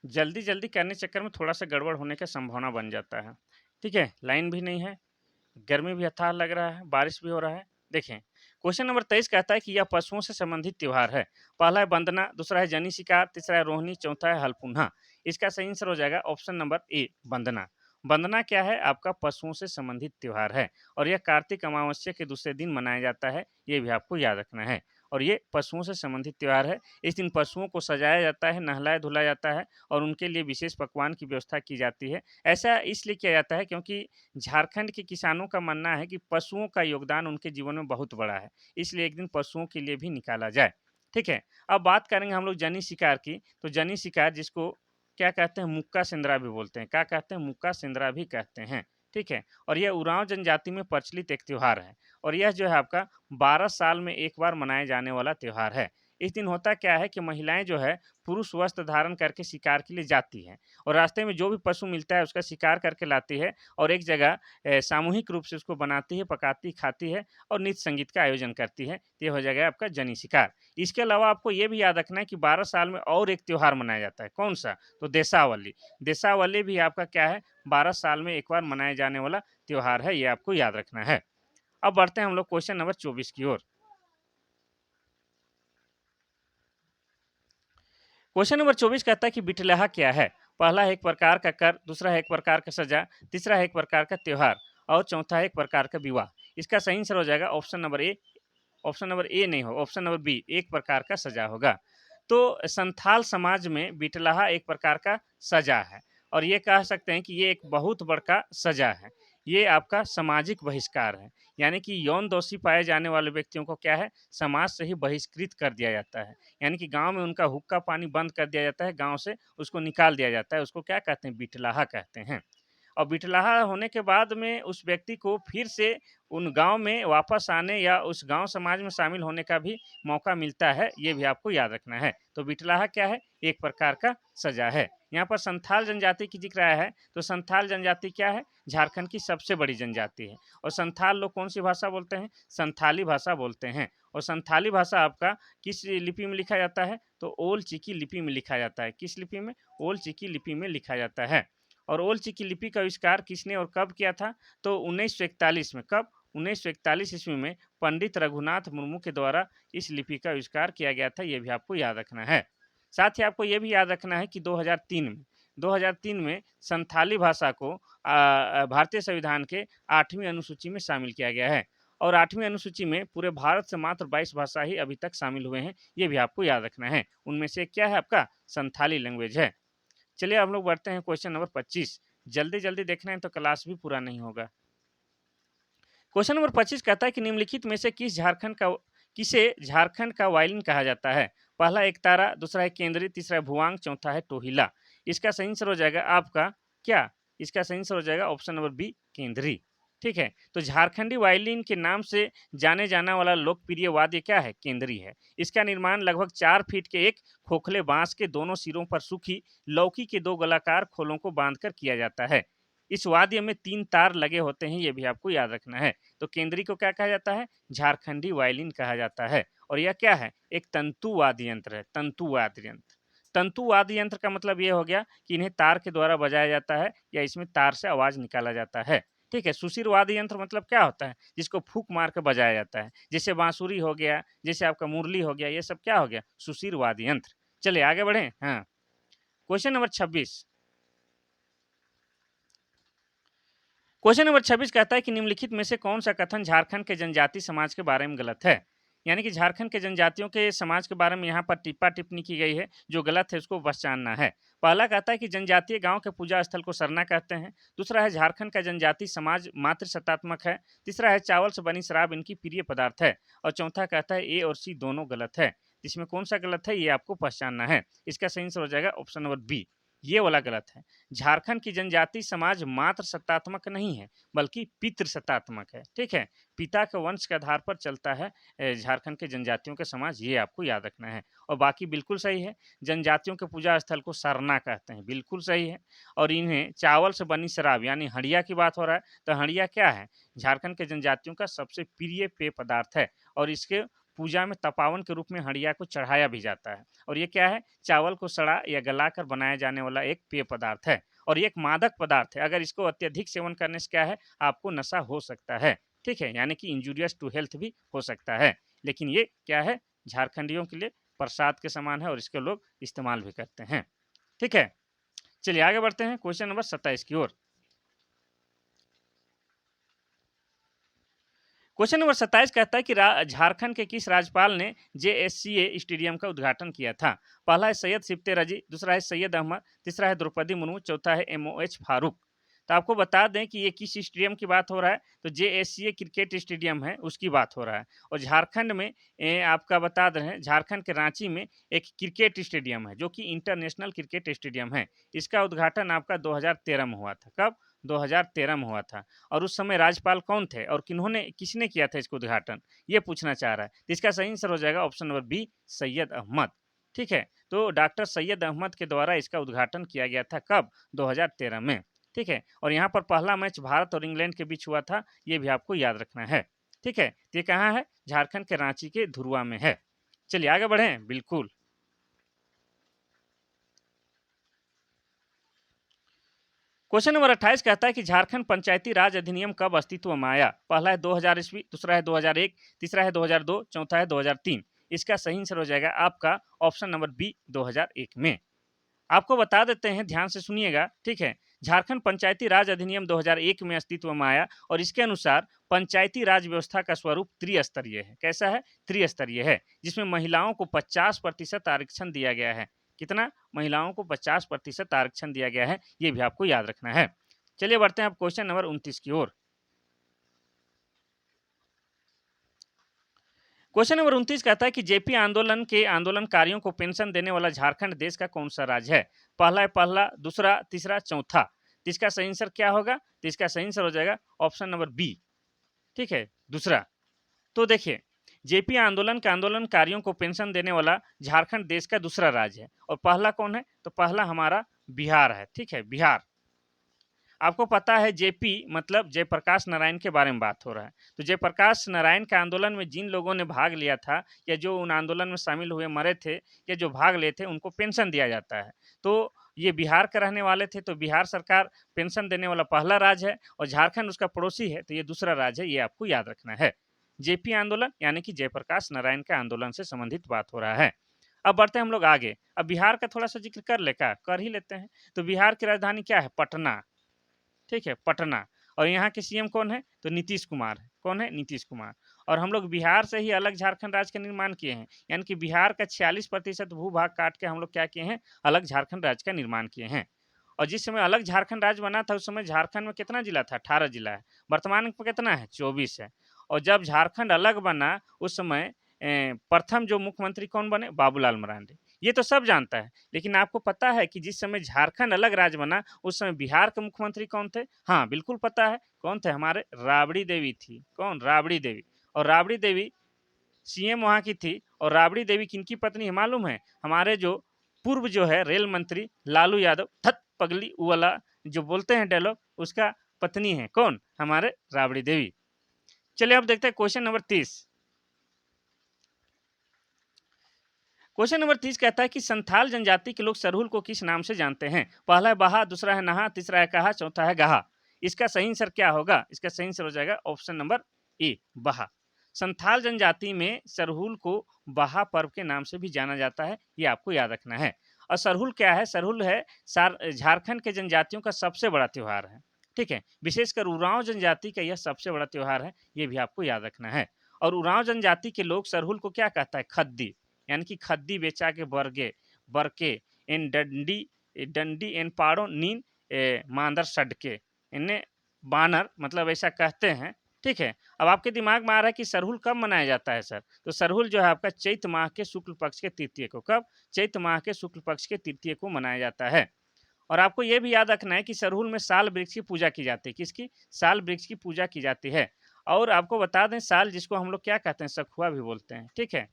जल्दी जल्दी करने चक्कर में थोड़ा सा गड़बड़ होने का संभावना बन जाता है। ठीक है, लाइन भी नहीं है, गर्मी भी अथाह लग रहा है, बारिश भी हो रहा है। देखें, क्वेश्चन नंबर 23 कहता है कि यह पशुओं से संबंधित त्योहार है। पहला है वंदना, दूसरा है जनी शिकार, तीसरा है रोहिणी, चौथा है हलपुन्हा। इसका सही आंसर हो जाएगा ऑप्शन नंबर ए वंदना। वंदना क्या है? आपका पशुओं से संबंधित त्योहार है और यह कार्तिक अमावस्या के दूसरे दिन मनाया जाता है, ये भी आपको याद रखना है। और ये पशुओं से संबंधित त्योहार है। इस दिन पशुओं को सजाया जाता है, नहलाया धुलाया जाता है और उनके लिए विशेष पकवान की व्यवस्था की जाती है। ऐसा इसलिए किया जाता है क्योंकि झारखंड के किसानों का मानना है कि पशुओं का योगदान उनके जीवन में बहुत बड़ा है, इसलिए एक दिन पशुओं के लिए भी निकाला जाए। ठीक है, अब बात करेंगे हम लोग जनी शिकार की। तो जनी शिकार जिसको क्या कहते हैं, मुक्का सिंद्रा भी बोलते हैं। क्या कहते हैं? मुक्का सिंद्रा भी कहते हैं। ठीक है, और यह उरांव जनजाति में प्रचलित एक त्योहार है और यह जो है आपका 12 साल में एक बार मनाए जाने वाला त्योहार है। इस दिन होता क्या है कि महिलाएं जो है पुरुष वस्त्र धारण करके शिकार के लिए जाती हैं और रास्ते में जो भी पशु मिलता है उसका शिकार करके लाती है और एक जगह सामूहिक रूप से उसको बनाती है, पकाती, खाती है और नृत्य संगीत का आयोजन करती है। तो ये हो जाएगा आपका जनी शिकार। इसके अलावा आपको ये भी याद रखना है कि 12 साल में और एक त्योहार मनाया जाता है। कौन सा? तो देसावली। देसावली भी आपका क्या है? 12 साल में एक बार मनाए जाने वाला त्योहार है, ये आपको याद रखना है। अब बढ़ते हैं हम लोग क्वेश्चन नंबर 24 की ओर। क्वेश्चन नंबर 24 कहता है कि बिटलाहा क्या है? पहला है एक प्रकार का कर, दूसरा है एक प्रकार का सजा, तीसरा है एक प्रकार का त्योहार और चौथा है एक प्रकार का विवाह। इसका सही आंसर हो जाएगा ऑप्शन नंबर ए। ऑप्शन नंबर ए नहीं हो, ऑप्शन नंबर बी, एक प्रकार का सजा होगा। तो संथाल समाज में बिटलाहा एक प्रकार का सजा है और ये कह सकते हैं कि ये एक बहुत बड़का सजा है। ये आपका सामाजिक बहिष्कार है, यानी कि यौन दोषी पाए जाने वाले व्यक्तियों को क्या है, समाज से ही बहिष्कृत कर दिया जाता है। यानी कि गांव में उनका हुक्का पानी बंद कर दिया जाता है, गांव से उसको निकाल दिया जाता है। उसको क्या कहते हैं? बिटलाहा कहते हैं। और बिटलाहा होने के बाद में उस व्यक्ति को फिर से उन गाँव में वापस आने या उस गाँव समाज में शामिल होने का भी मौका मिलता है, ये भी आपको याद रखना है। तो बिटलाहा क्या है? एक प्रकार का सजा है। यहाँ पर संथाल जनजाति की जिक्र आया है, तो संथाल जनजाति क्या है? झारखंड की सबसे बड़ी जनजाति है और संथाल लोग कौन सी भाषा बोलते हैं? संथाली भाषा बोलते हैं। और संथाली भाषा आपका किस लिपि में लिखा जाता है? तो ओल चिकी लिपि में लिखा जाता है। किस लिपि में? ओल चिकी लिपि में लिखा जाता है। और ओल चिकी लिपि का आविष्कार किसने और कब किया था? तो 1941 में। कब? 1941 ईस्वी में पंडित रघुनाथ मुर्मू के द्वारा इस लिपि का आविष्कार किया गया था, ये भी आपको याद रखना है। साथ ही आपको ये भी याद रखना है कि 2003 में संथाली भाषा को भारतीय संविधान के 8वीं अनुसूची में शामिल किया गया है और 8वीं अनुसूची में पूरे भारत से मात्र 22 भाषा ही अभी तक शामिल हुए हैं, ये भी आपको याद रखना है। उनमें से क्या है? आपका संथाली लैंग्वेज है। चलिए हम लोग बढ़ते हैं क्वेश्चन नंबर 25। जल्दी-जल्दी देखना है तो क्लास भी पूरा नहीं होगा। क्वेश्चन नंबर 25 कहता है कि निम्नलिखित में से किसे झारखंड का वायलिन कहा जाता है? पहला एकतारा, दूसरा है केंद्री, तीसरा है भुआंग, चौथा है टोहिला। इसका सही आंसर हो जाएगा आपका क्या? इसका सही आंसर हो जाएगा ऑप्शन नंबर बी, केंद्री। ठीक है, तो झारखंडी वायलिन के नाम से जाने जाना वाला लोकप्रिय वाद्य क्या है? केंद्री है। इसका निर्माण लगभग 4 फीट के एक खोखले बांस के दोनों सिरों पर सूखी लौकी के 2 गोलाकार खोलों को बांधकर किया जाता है। इस वाद्य में 3 तार लगे होते हैं, ये भी आपको याद रखना है। तो केंद्री को क्या कहा जाता है? झारखंडी वायलिन कहा जाता है और यह क्या है? एक तंतु वाद्य यंत्र है। तंतु वाद्य यंत्र। तंतु वाद्य यंत्र का मतलब ये हो गया कि इन्हें तार के द्वारा बजाया जाता है या इसमें तार से आवाज निकाला जाता है। ठीक है, सुशिर वाद्य यंत्र मतलब क्या होता है? जिसको फूंक मार के बजाया जाता है, जैसे बांसुरी हो गया, जैसे आपका मुरली हो गया, ये सब क्या हो गया? सुशिर वाद्य यंत्र। चलिए आगे बढ़े। हाँ, क्वेश्चन नंबर 26। क्वेश्चन नंबर 26 कहता है कि निम्नलिखित में से कौन सा कथन झारखंड के जनजाति समाज के बारे में गलत है? यानी कि झारखंड के जनजातियों के समाज के बारे में यहाँ पर टिप्पा टिप्पणी की गई है, जो गलत है उसको पहचानना है। पहला कहता है कि जनजातीय गांव के पूजा स्थल को सरना कहते हैं। दूसरा है झारखंड का जनजाति समाज मातृ सत्तात्मक है। तीसरा है चावल से बनी शराब इनकी प्रिय पदार्थ है और चौथा कहता है ए और सी दोनों गलत है। इसमें कौन सा गलत है ये आपको पहचानना है। इसका सही आंसर हो जाएगा ऑप्शन नंबर बी, ये वाला गलत है। झारखंड की जनजाति समाज मात्र सत्तात्मक नहीं है, बल्कि पितृ सत्तात्मक है। ठीक है, पिता के वंश के आधार पर चलता है झारखंड के जनजातियों का समाज, ये आपको याद रखना है। और बाकी बिल्कुल सही है। जनजातियों के पूजा स्थल को सरना कहते हैं, बिल्कुल सही है। और इन्हें चावल से बनी शराब यानी हड़िया की बात हो रहा है, तो हड़िया क्या है? झारखंड के जनजातियों का सबसे प्रिय पेय पदार्थ है और इसके पूजा में तपावन के रूप में हड़िया को चढ़ाया भी जाता है। और ये क्या है? चावल को सड़ा या गलाकर बनाया जाने वाला एक पेय पदार्थ है और ये एक मादक पदार्थ है। अगर इसको अत्यधिक सेवन करने से क्या है? आपको नशा हो सकता है। ठीक है, यानी कि इंजूरियस टू हेल्थ भी हो सकता है, लेकिन ये क्या है, झारखंडियों के लिए प्रसाद के समान है और इसको लोग इस्तेमाल भी करते हैं। ठीक है, चलिए आगे बढ़ते हैं क्वेश्चन नंबर 27 की ओर। क्वेश्चन नंबर 27 कहता है कि झारखंड के किस राज्यपाल ने जेएससीए स्टेडियम का उद्घाटन किया था? पहला है सैयद सिफ्ते रजी, दूसरा है सैयद अहमद, तीसरा है द्रौपदी मुर्मू, चौथा है एमओएच फारूक। तो आपको बता दें कि ये किस स्टेडियम की बात हो रहा है, तो जेएससीए क्रिकेट स्टेडियम है उसकी बात हो रहा है। और झारखंड में आपका बता दें, झारखंड के रांची में एक क्रिकेट स्टेडियम है जो कि इंटरनेशनल क्रिकेट स्टेडियम है। इसका उद्घाटन आपका 2013 में हुआ था। कब? 2013 में हुआ था। और उस समय राज्यपाल कौन थे और किसने किया था इसका उद्घाटन, ये पूछना चाह रहा है। तो इसका सही आंसर हो जाएगा option number B, Syed Ahmed. ठीक है, तो डॉक्टर सैयद अहमद के द्वारा इसका उद्घाटन किया गया था। कब? 2013 में। ठीक है, और यहाँ पर पहला मैच भारत और इंग्लैंड के बीच हुआ था, ये भी आपको याद रखना है। ठीक है, तो ये कहाँ है? झारखंड के रांची के धुरुआ में है। चलिए आगे बढ़ें। बिल्कुल। क्वेश्चन नंबर 28 कहता है कि झारखंड पंचायती राज अधिनियम कब अस्तित्व में आया? पहला है 2000 ईस्वी, दूसरा है 2001, तीसरा है 2002, चौथा है 2003। इसका सही आंसर हो जाएगा आपका ऑप्शन नंबर बी, 2001 में। आपको बता देते हैं, ध्यान से सुनिएगा। ठीक है, झारखंड पंचायती राज अधिनियम 2001 में अस्तित्व में आया और इसके अनुसार पंचायती राज व्यवस्था का स्वरूप त्रिस्तरीय है। कैसा है? त्रिस्तरीय है, जिसमें महिलाओं को 50% आरक्षण दिया गया है। कितना? महिलाओं को 50% आरक्षण दिया गया है, ये भी आपको याद रखना है। चलिए बढ़ते हैं अब क्वेश्चन नंबर 29 की ओर। क्वेश्चन नंबर 29 कहता है कि जेपी आंदोलन के आंदोलनकारियों को पेंशन देने वाला झारखंड देश का कौन सा राज्य है? पहला है पहला, दूसरा, तीसरा, चौथा। तो इसका सही आंसर क्या होगा? तो इसका सही आंसर हो जाएगा ऑप्शन नंबर बी। ठीक है, दूसरा। तो देखिए, जेपी आंदोलन के आंदोलनकारियों को पेंशन देने वाला झारखंड देश का दूसरा राज्य है। और पहला कौन है? तो पहला हमारा बिहार है। ठीक है, बिहार। आपको पता है जेपी मतलब जयप्रकाश नारायण के बारे में बात हो रहा है। तो जयप्रकाश नारायण के आंदोलन में जिन लोगों ने भाग लिया था या जो उन आंदोलन में शामिल हुए, मरे थे या जो भाग लिए थे, उनको पेंशन दिया जाता है। तो ये बिहार के रहने वाले थे, तो बिहार सरकार पेंशन देने वाला पहला राज्य है और झारखंड उसका पड़ोसी है, तो ये दूसरा राज्य है। ये आपको याद रखना है। जेपी आंदोलन यानी कि जयप्रकाश नारायण के आंदोलन से संबंधित बात हो रहा है। अब बढ़ते हैं हम लोग आगे। अब बिहार का थोड़ा सा जिक्र कर ले, का कर ही लेते हैं। तो बिहार की राजधानी क्या है? पटना। ठीक है, पटना। और यहाँ के सीएम कौन है? तो नीतीश कुमार है। कौन है? नीतीश कुमार। और हम लोग बिहार से ही अलग झारखंड राज्य का निर्माण किए हैं, यानी कि बिहार का 46% भूभाग काट के हम लोग क्या किए हैं? अलग झारखंड राज्य का निर्माण किए हैं। और जिस समय अलग झारखंड राज्य बना था, उस समय झारखंड में कितना जिला था? 18 जिला है। वर्तमान में कितना है? 24 है। और जब झारखंड अलग बना, उस समय प्रथम जो मुख्यमंत्री कौन बने? बाबूलाल मरांडी। ये तो सब जानता है, लेकिन आपको पता है कि जिस समय झारखंड अलग राज्य बना, उस समय बिहार के मुख्यमंत्री कौन थे? हाँ, बिल्कुल पता है। कौन थे? हमारे राबड़ी देवी थी। कौन? राबड़ी देवी। और राबड़ी देवी सीएम वहाँ की थी। और राबड़ी देवी किनकी पत्नी है मालूम है? हमारे जो पूर्व जो है रेल मंत्री लालू यादव, थत पगली ऊ वाला जो बोलते हैं डायलॉग, उसका पत्नी है। कौन? हमारे राबड़ी देवी। चलिए अब देखते हैं क्वेश्चन नंबर 30। क्वेश्चन नंबर 30 कहता है कि संथाल जनजाति के लोग सरहुल को किस नाम से जानते हैं? पहला है बाहा, दूसरा है नहा, तीसरा है कहा, चौथा है गहा। इसका सही आंसर क्या होगा? इसका सही आंसर हो जाएगा ऑप्शन नंबर ए, बहा। संथाल जनजाति में सरहुल को बहा पर्व के नाम से भी जाना जाता है, ये आपको याद रखना है। और सरहुल क्या है? सरहुल है झारखंड के जनजातियों का सबसे बड़ा त्योहार है। ठीक है, विशेषकर उरांव जनजाति का यह सबसे बड़ा त्योहार है, ये भी आपको याद रखना है। और उरांव जनजाति के लोग सरहुल को क्या कहता है? खद्दी, यानी कि खद्दी बेचा के बरगे बरके इन डंडी डंडी इन पाड़ो नीन मांदर सडके, इन्हें बानर मतलब ऐसा कहते हैं। ठीक है, अब आपके दिमाग में आ रहा है कि सरहुल कब मनाया जाता है सर? तो सरहुल जो है आपका चैत माह के शुक्ल पक्ष के तृतीय को। कब? चैत माह के शुक्ल पक्ष के तृतीय को मनाया जाता है। और आपको ये भी याद रखना है कि सरहुल में साल वृक्ष की पूजा की जाती है। किसकी? साल वृक्ष की पूजा की जाती है। और आपको बता दें, साल जिसको हम लोग क्या कहते हैं? सखुआ भी बोलते हैं। ठीक है,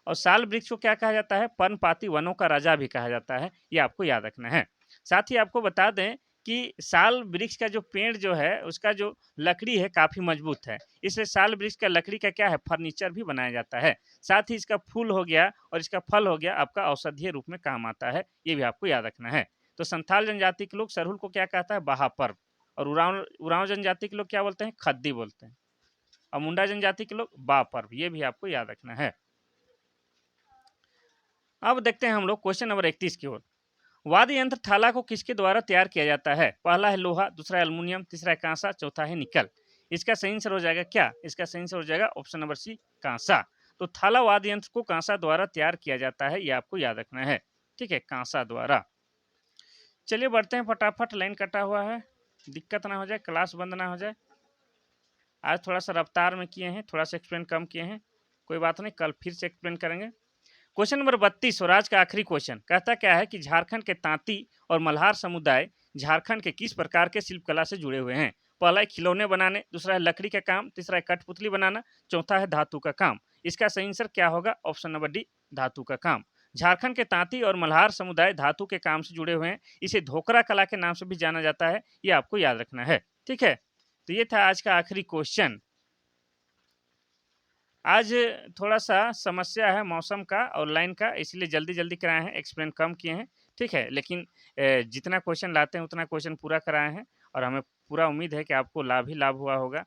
और साल वृक्ष को क्या कहा जाता है? पर्णपाती वनों का राजा भी कहा जाता है, ये आपको याद रखना है। साथ ही आपको बता दें कि साल वृक्ष का जो पेड़ जो है, उसका जो लकड़ी है काफ़ी मजबूत है, इसलिए साल वृक्ष का लकड़ी का क्या है? फर्नीचर भी बनाया जाता है। साथ ही इसका फूल हो गया और इसका फल हो गया आपका औषधीय रूप में काम आता है, ये भी आपको याद रखना है। तो संथाल जनजाति के लोग सरहुल को क्या कहता है? बहा पर्व। और उरांव जनजाति के लोग क्या बोलते हैं? खद्दी बोलते हैं। और मुंडा जनजाति के लोग बापर्व, ये भी आपको याद रखना है। अब देखते हैं हम लोग क्वेश्चन नंबर 31 की ओर। वाद्य यंत्र थाला को किसके द्वारा तैयार किया जाता है? पहला है लोहा, दूसरा है एल्युमिनियम, तीसरा है कांसा, चौथा है निकल। इसका सही आंसर हो जाएगा क्या? इसका सही आंसर हो जाएगा ऑप्शन नंबर सी, कांसा। तो थाला वाद्य यंत्र को कांसा द्वारा तैयार किया जाता है, ये आपको याद रखना है। ठीक है, कांसा द्वारा। चलिए बढ़ते हैं फटाफट, लाइन कटा हुआ है, दिक्कत ना हो जाए, क्लास बंद ना हो जाए। आज थोड़ा सा रफ्तार में किए हैं, थोड़ा सा एक्सप्लेन कम किए हैं, कोई बात नहीं, कल फिर से एक्सप्लेन करेंगे। क्वेश्चन नंबर 32 और आज का आखिरी क्वेश्चन कहता क्या है कि झारखंड के तांती और मल्हार समुदाय झारखंड के किस प्रकार के शिल्पकला से जुड़े हुए हैं? पहला है खिलौने बनाने, दूसरा है लकड़ी का काम, तीसरा है कठपुतली बनाना, चौथा है धातु का काम। इसका सही आंसर क्या होगा? ऑप्शन नंबर डी, धातु का काम। झारखंड के तांती और मल्हार समुदाय धातु के काम से जुड़े हुए हैं, इसे धोकरा कला के नाम से भी जाना जाता है, ये आपको याद रखना है। ठीक है, तो ये था आज का आखिरी क्वेश्चन। आज थोड़ा सा समस्या है मौसम का और लाइन का, इसलिए जल्दी जल्दी कराए हैं, एक्सप्लेन कम किए हैं। ठीक है, लेकिन जितना क्वेश्चन लाते हैं उतना क्वेश्चन पूरा कराए हैं और हमें पूरा उम्मीद है कि आपको लाभ ही लाभ हुआ होगा।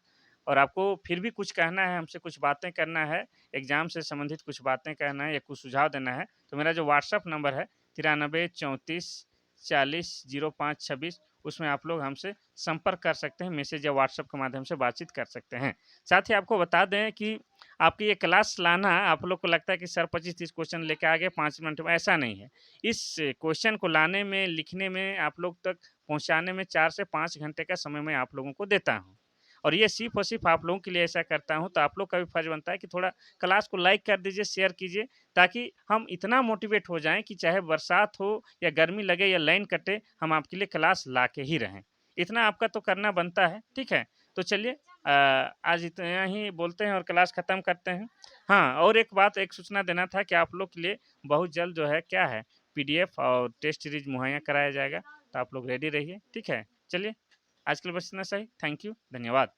और आपको फिर भी कुछ कहना है, हमसे कुछ बातें करना है, एग्जाम से संबंधित कुछ बातें कहना है या कुछ सुझाव देना है, तो मेरा जो व्हाट्सअप नंबर है 93 34 40 05 26, उसमें आप लोग हमसे संपर्क कर सकते हैं, मैसेज या व्हाट्सएप के माध्यम से बातचीत कर सकते हैं। साथ ही आपको बता दें कि आपकी ये क्लास लाना, आप लोग को लगता है कि सर 25-30 क्वेश्चन लेके आ गए 5 मिनट में, ऐसा नहीं है। इस क्वेश्चन को लाने में, लिखने में, आप लोग तक पहुंचाने में 4 से 5 घंटे का समय मैं आप लोगों को देता हूं। और ये सिर्फ और सिर्फ आप लोगों के लिए ऐसा करता हूं, तो आप लोग का भी फर्ज बनता है कि थोड़ा क्लास को लाइक कर दीजिए, शेयर कीजिए, ताकि हम इतना मोटिवेट हो जाएं कि चाहे बरसात हो या गर्मी लगे या लाइन कटे, हम आपके लिए क्लास ला के ही रहें। इतना आपका तो करना बनता है। ठीक है, तो चलिए आज इतना ही बोलते हैं और क्लास ख़त्म करते हैं। हाँ, और एक बात, एक सूचना देना था कि आप लोग के लिए बहुत जल्द जो है क्या है, पीडीएफ और टेस्ट सीरीज मुहैया कराया जाएगा, तो आप लोग रेडी रहिए। ठीक है, चलिए आज के लिए बस इतना सही। थैंक यू, धन्यवाद।